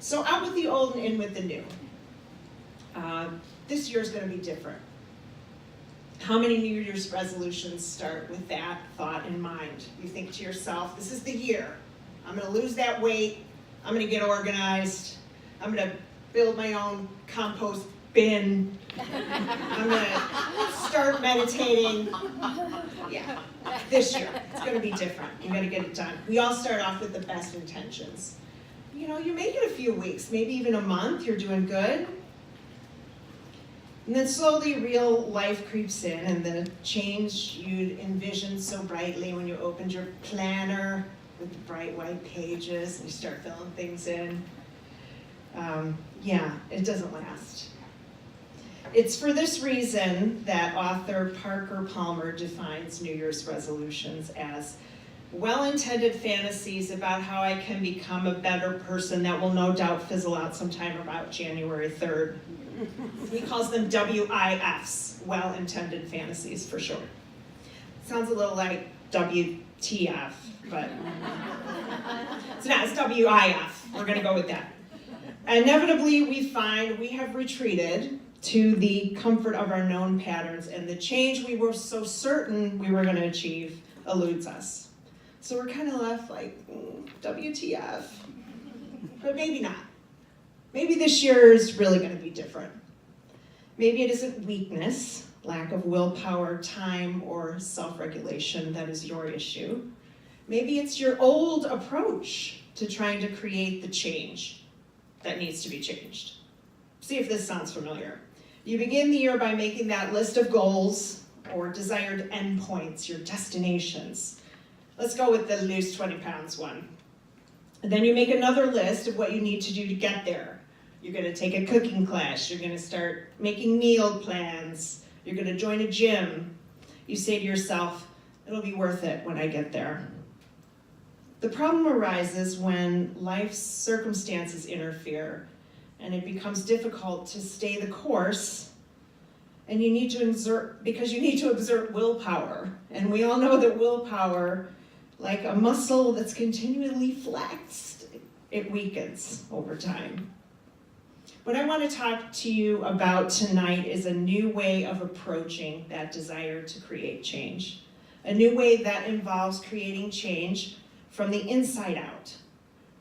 So out with the old and in with the new. This year's going to be different. How many New Year's resolutions start with that thought in mind? You think to yourself, this is the year. I'm going to lose that weight. I'm going to get organized. I'm going to build my own compost bin. I'm going to start meditating. Yeah, this year, it's going to be different. You got to get it done. We all start off with the best intentions. You know, you make it a few weeks, maybe even a month, you're doing good. And then slowly real life creeps in, and the change you'd envisioned so brightly when you opened your planner with the bright white pages and you start filling things in. Yeah, it doesn't last. It's for this reason that author Parker Palmer defines New Year's resolutions as well-intended fantasies about how I can become a better person that will no doubt fizzle out sometime about January 3rd. He calls them WIFs, well-intended fantasies for short. Sounds a little like WTF, but it's not, it's WIF. We're gonna go with that. Inevitably, we find we have retreated to the comfort of our known patterns, and the change we were so certain we were gonna achieve eludes us. So we're kind of left like, WTF, but maybe not. Maybe this year is really going to be different. Maybe it isn't weakness, lack of willpower, time, or self-regulation that is your issue. Maybe it's your old approach to trying to create the change that needs to be changed. See if this sounds familiar. You begin the year by making that list of goals or desired endpoints, your destinations. Let's go with the lose 20 pounds one. And then you make another list of what you need to do to get there. You're going to take a cooking class. You're going to start making meal plans. You're going to join a gym. You say to yourself, it'll be worth it when I get there. The problem arises when life's circumstances interfere and it becomes difficult to stay the course, and you need to exert willpower. And we all know that willpower, like a muscle that's continually flexed, it weakens over time. What I want to talk to you about tonight is a new way of approaching that desire to create change. A new way that involves creating change from the inside out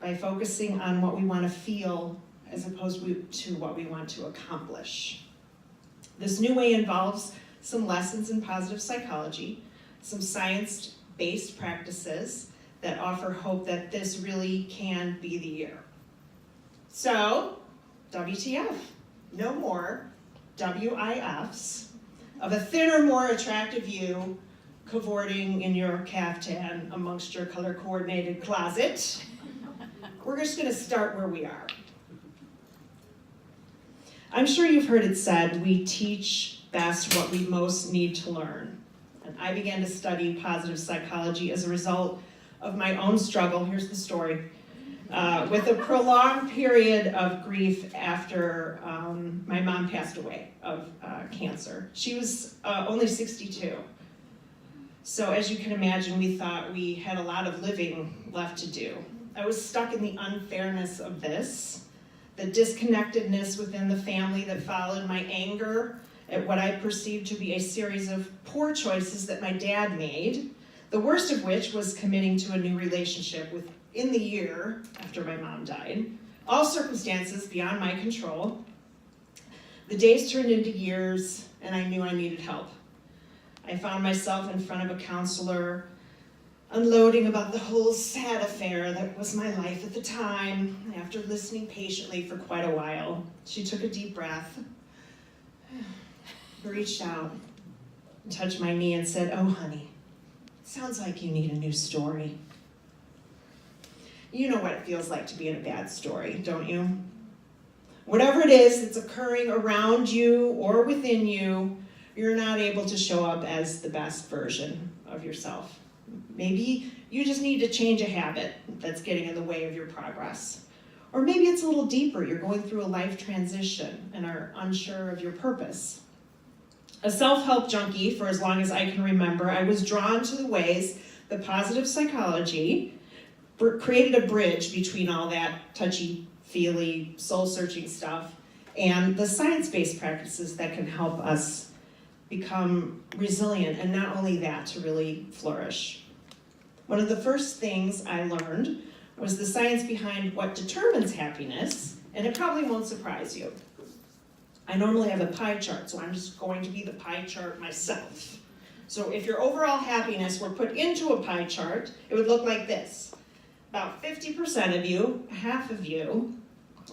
by focusing on what we want to feel as opposed to what we want to accomplish. This new way involves some lessons in positive psychology, some science-based practices that offer hope that this really can be the year. So, WTF, no more WIFs of a thinner, more attractive you cavorting in your caftan amongst your color-coordinated closet. We're just going to start where we are. I'm sure you've heard it said, we teach best what we most need to learn. And I began to study positive psychology as a result of my own struggle. Here's the story. With a prolonged period of grief after my mom passed away of cancer. She was only 62. So as you can imagine, we thought we had a lot of living left to do. I was stuck in the unfairness of this, the disconnectedness within the family that followed my anger at what I perceived to be a series of poor choices that my dad made, the worst of which was committing to a new relationship within the year after my mom died. All circumstances beyond my control. The days turned into years, and I knew I needed help. I found myself in front of a counselor, unloading about the whole sad affair that was my life at the time. After listening patiently for quite a while, she took a deep breath, reached out, and touched my knee and said, "Oh, honey, sounds like you need a new story." You know what it feels like to be in a bad story, don't you? Whatever it is that's occurring around you or within you, you're not able to show up as the best version of yourself. Maybe you just need to change a habit that's getting in the way of your progress. Or maybe it's a little deeper. You're going through a life transition and are unsure of your purpose. A self-help junkie for as long as I can remember, I was drawn to the ways that positive psychology created a bridge between all that touchy feely, soul-searching stuff, and the science-based practices that can help us become resilient, and not only that, to really flourish. One of the first things I learned was the science behind what determines happiness, and it probably won't surprise you. I normally have a pie chart, so I'm just going to be the pie chart myself. So if your overall happiness were put into a pie chart, it would look like this. About 50% of you, half of you,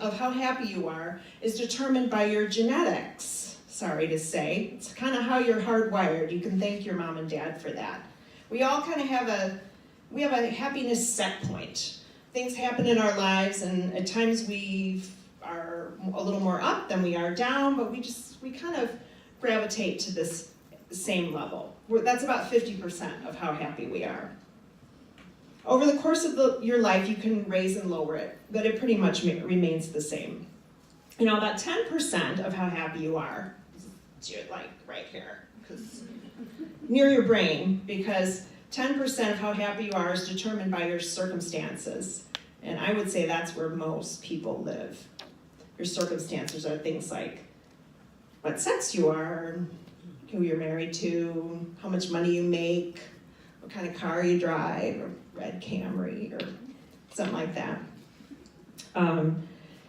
of how happy you are is determined by your genetics. Sorry to say, it's kind of how you're hardwired. You can thank your mom and dad for that. We all kind of have a happiness set point. Things happen in our lives, and at times we are a little more up than we are down, but we kind of gravitate to this same level. That's about 50% of how happy we are. Over the course of your life, you can raise and lower it, but it pretty much remains the same. You know, about 10% of how happy you are, like right here, near your brain, because 10% of how happy you are is determined by your circumstances. And I would say that's where most people live. Your circumstances are things like what sex you are, who you're married to, how much money you make, what kind of car you drive, or red Camry, or something like that.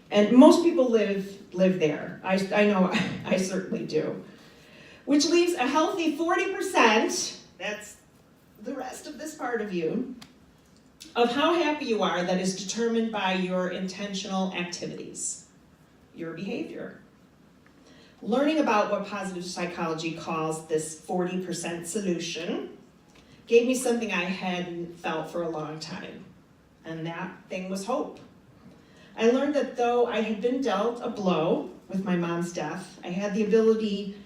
And most people live there. I know I certainly do. Which leaves a healthy 40%, that's the rest of this part of you, of how happy you are that is determined by your intentional activities, your behavior. Learning about what positive psychology calls this 40% solution gave me something I hadn't felt for a long time, and that thing was hope. I learned that though I had been dealt a blow with my mom's death, I had the ability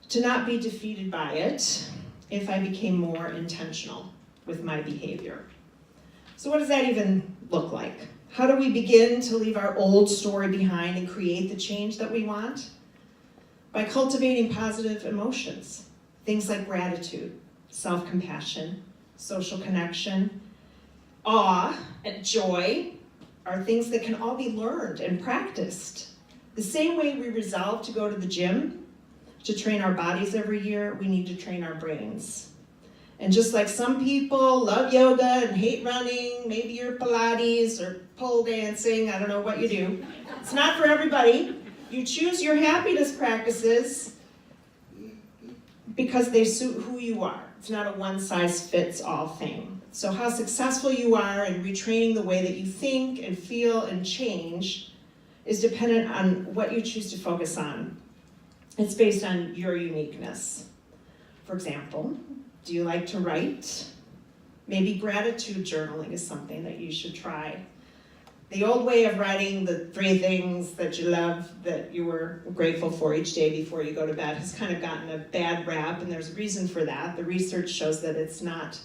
to not be defeated by it if I became more intentional with my behavior. So what does that even look like? How do we begin to leave our old story behind and create the change that we want? By cultivating positive emotions, things like gratitude, self-compassion, social connection, awe, and joy are things that can all be learned and practiced. The same way we resolve to go to the gym to train our bodies every year, we need to train our brains. And just like some people love yoga and hate running, maybe you're Pilates or pole dancing, I don't know what you do. It's not for everybody. You choose your happiness practices because they suit who you are. It's not a one-size-fits-all thing. So how successful you are in retraining the way that you think and feel and change is dependent on what you choose to focus on. It's based on your uniqueness. For example, do you like to write? Maybe gratitude journaling is something that you should try. The old way of writing the 3 things that you love, that you were grateful for each day before you go to bed, has kind of gotten a bad rap, and there's a reason for that. The research shows that it's not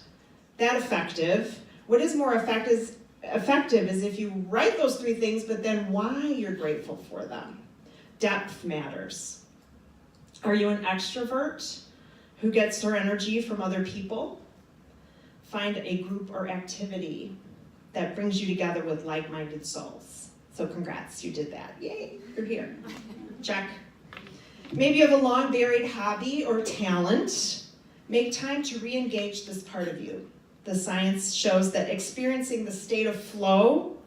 that effective. What is more effective is if you write those 3 things, but then why you're grateful for them. Depth matters. Are you an extrovert who gets their energy from other people? Find a group or activity that brings you together with like-minded souls. So congrats, you did that. Yay, you're here. Check. Maybe you have a long-buried hobby or talent. Make time to re-engage this part of you. The science shows that experiencing the state of flow,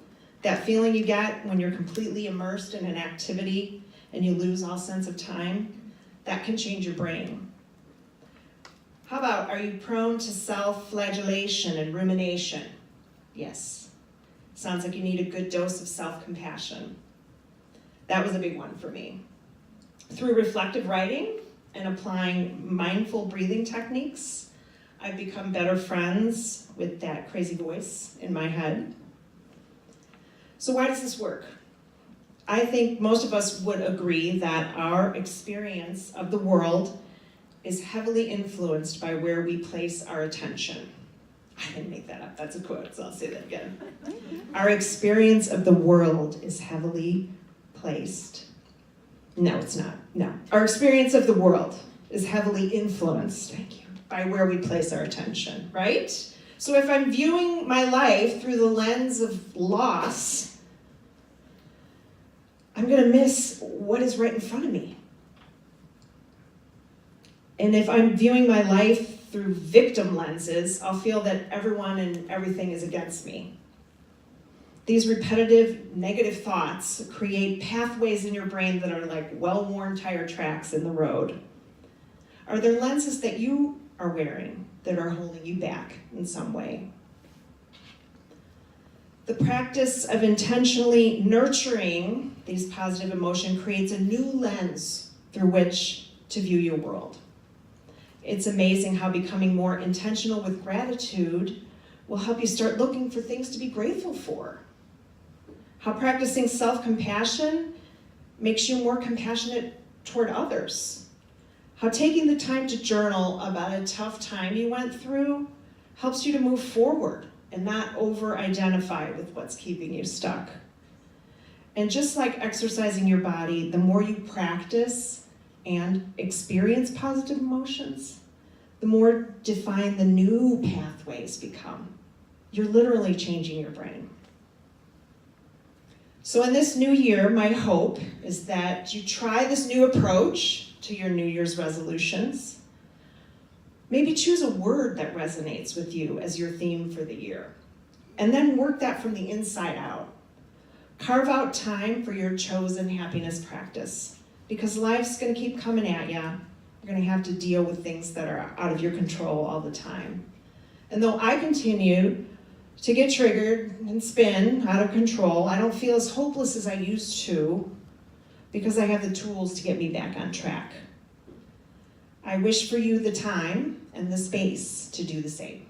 that feeling you get when you're completely immersed in an activity and you lose all sense of time, that can change your brain. How about, are you prone to self-flagellation and rumination? Yes. Sounds like you need a good dose of self-compassion. That was a big one for me. Through reflective writing and applying mindful breathing techniques, I've become better friends with that crazy voice in my head. So why does this work? I think most of us would agree that our experience of the world is heavily influenced by where we place our attention. I didn't make that up, that's a quote, so I'll say that again. Our experience of the world is heavily placed. No, it's not, no. Our experience of the world is heavily influenced, thank you, by where we place our attention, right? So if I'm viewing my life through the lens of loss, I'm going to miss what is right in front of me. And if I'm viewing my life through victim lenses, I'll feel that everyone and everything is against me. These repetitive negative thoughts create pathways in your brain that are like well-worn tire tracks in the road. Are there lenses that you are wearing that are holding you back in some way? The practice of intentionally nurturing these positive emotions creates a new lens through which to view your world. It's amazing how becoming more intentional with gratitude will help you start looking for things to be grateful for. How practicing self-compassion makes you more compassionate toward others. How taking the time to journal about a tough time you went through helps you to move forward and not over-identify with what's keeping you stuck. And just like exercising your body, the more you practice and experience positive emotions, the more defined the new pathways become. You're literally changing your brain. So in this new year, my hope is that you try this new approach to your New Year's resolutions. Maybe choose a word that resonates with you as your theme for the year, and then work that from the inside out. Carve out time for your chosen happiness practice, because life's going to keep coming at you. You're going to have to deal with things that are out of your control all the time. And though I continue to get triggered and spin out of control, I don't feel as hopeless as I used to, because I have the tools to get me back on track. I wish for you the time and the space to do the same.